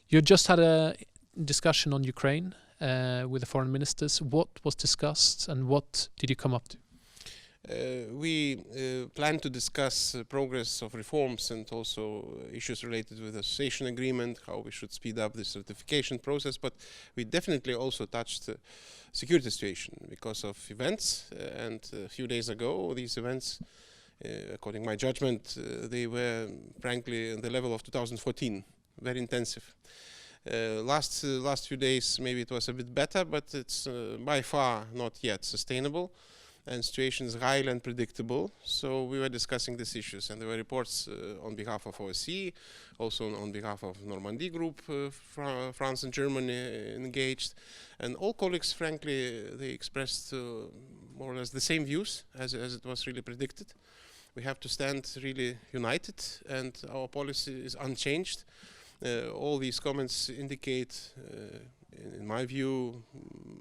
You just had a discussion on Ukraine with the foreign ministers. What was discussed and what did you come up to? We plan to discuss progress of reforms and also issues related with the association agreement, how we should speed up this ratification process, but we definitely also touched the security situation because of events, and a few days ago these events, according to my judgment, they were frankly at the level of 2014, very intensive. Last few days maybe it was a bit better, but it's by far not yet sustainable. And situation is highly unpredictable, so we were discussing these issues, and there were reports on behalf of OSCE, also on behalf of Normandy Group, France and Germany engaged, and all colleagues, frankly, they expressed more or less the same views as it was really predicted. We have to stand really united, and our policy is unchanged. All these comments indicate, in my view,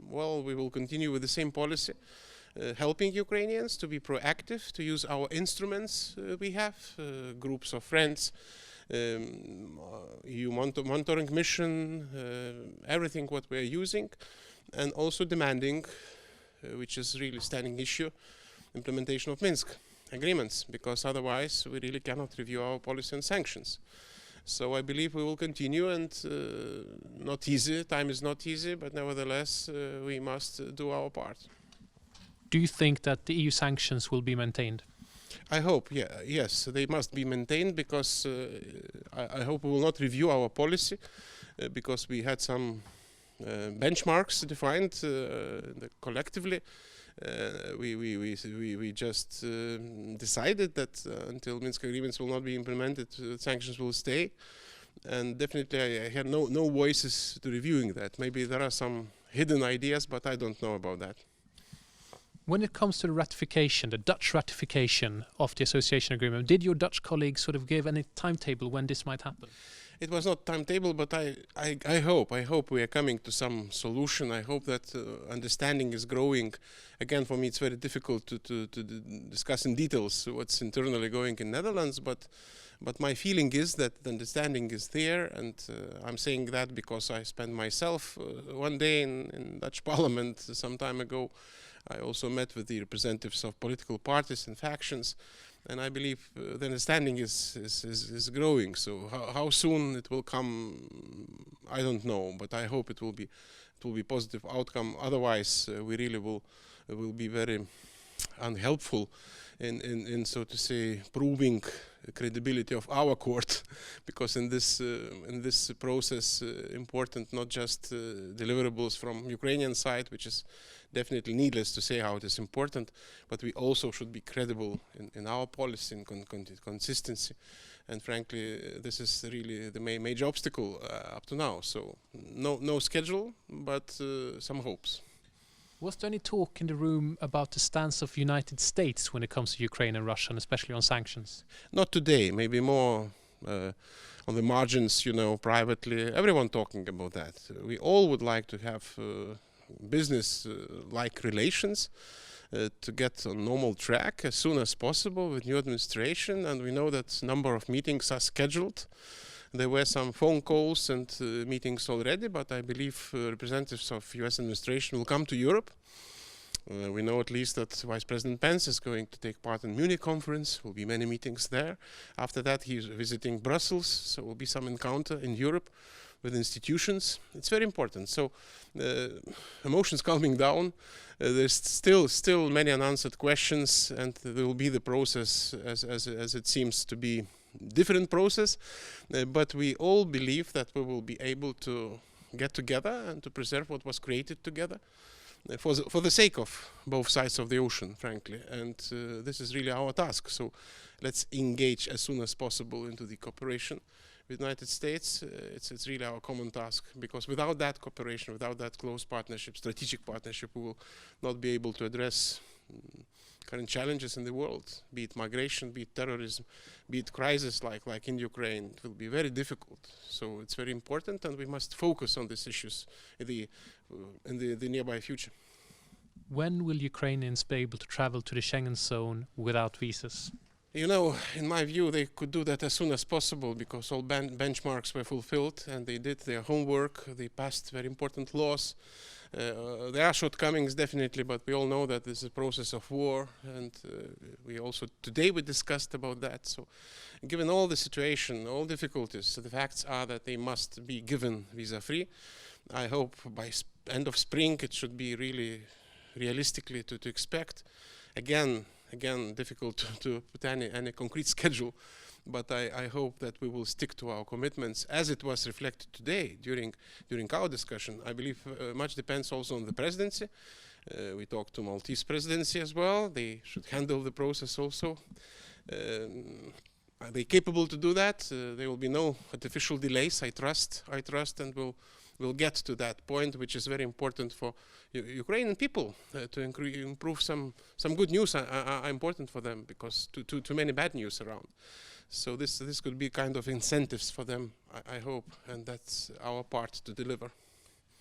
well, we will continue with the same policy. Helping Ukrainians to be proactive, to use our instruments we have, groups of friends, EU monitoring mission, everything what we are using, and also demanding, which is really standing issue, implementation of Minsk agreements, because otherwise we really cannot review our policy on sanctions. So I believe we will continue, and not easy, time is not easy, but nevertheless we must do our part. Do you think that the EU sanctions will be maintained? I hope, yes, they must be maintained, because I hope we will not review our policy, because we had some benchmarks defined collectively. We just decided that until Minsk agreements will not be implemented, sanctions will stay, and definitely I had no voices to reviewing that. Maybe there are some hidden ideas, but I don't know about that. When it comes to the ratification, the Dutch ratification of the association agreement, did your Dutch colleagues sort of give any timetable when this might happen? It was not timetable, but I hope we are coming to some solution. I hope that understanding is growing. Again, for me it's very difficult to discuss in details what's internally going in Netherlands, but my feeling is that the understanding is there, and I'm saying that because I spent myself one day in Dutch Parliament some time ago. I also met with the representatives of political parties and factions, and I believe the understanding is growing. So how soon it will come, I don't know, but I hope it will be positive outcome. Otherwise, we really will be very unhelpful in so to say proving the credibility of our court, because in this process important not just deliverables from Ukrainian side, which is definitely needless to say how it is important, but we also should be credible in our policy and consistency. And frankly, this is really the major obstacle up to now. So no schedule, but some hopes. Was there any talk in the room about the stance of United States when it comes to Ukraine and Russia, and especially on sanctions? Not today, maybe more on the margins, privately. Everyone talking about that. We all would like to have business-like relations to get on normal track as soon as possible with new administration, and we know that a number of meetings are scheduled. There were some phone calls and meetings already, but I believe representatives of US administration will come to Europe. We know at least that Vice President Pence is going to take part in Munich conference. Will be many meetings there. After that, he's visiting Brussels, so will be some encounter in Europe with institutions. It's very important. So emotions calming down. There's still many unanswered questions, and there will be the process as it seems to be different process, but we all believe that we will be able to get together and to preserve what was created together for the sake of both sides of the ocean, frankly. And this is really our task. So let's engage as soon as possible into the cooperation with the United States. It's really our common task, because without that cooperation, without that close partnership, strategic partnership, we will not be able to address current challenges in the world, be it migration, be it terrorism, be it crisis like in Ukraine. It will be very difficult. So it's very important, and we must focus on these issues in the nearby future. When will Ukrainians be able to travel to the Schengen zone without visas? You know, in my view, they could do that as soon as possible because all benchmarks were fulfilled and they did their homework. They passed very important laws. There are shortcomings, definitely, but we all know that this is a process of war, and today we discussed about that. So, given all the situation, all difficulties, the facts are that they must be given visa-free. I hope by end of spring it should be really realistically to expect. Again, difficult to put any concrete schedule, but I hope that we will stick to our commitments as it was reflected today during our discussion. I believe much depends also on the presidency. We talked to Maltese presidency as well. They should handle the process also. Are they capable to do that? There will be no artificial delays, I trust, and we'll get to that point, which is very important for Ukrainian people to improve some good news are important for them because too many bad news around. So this could be kind of incentives for them, I hope, and that's our part to deliver.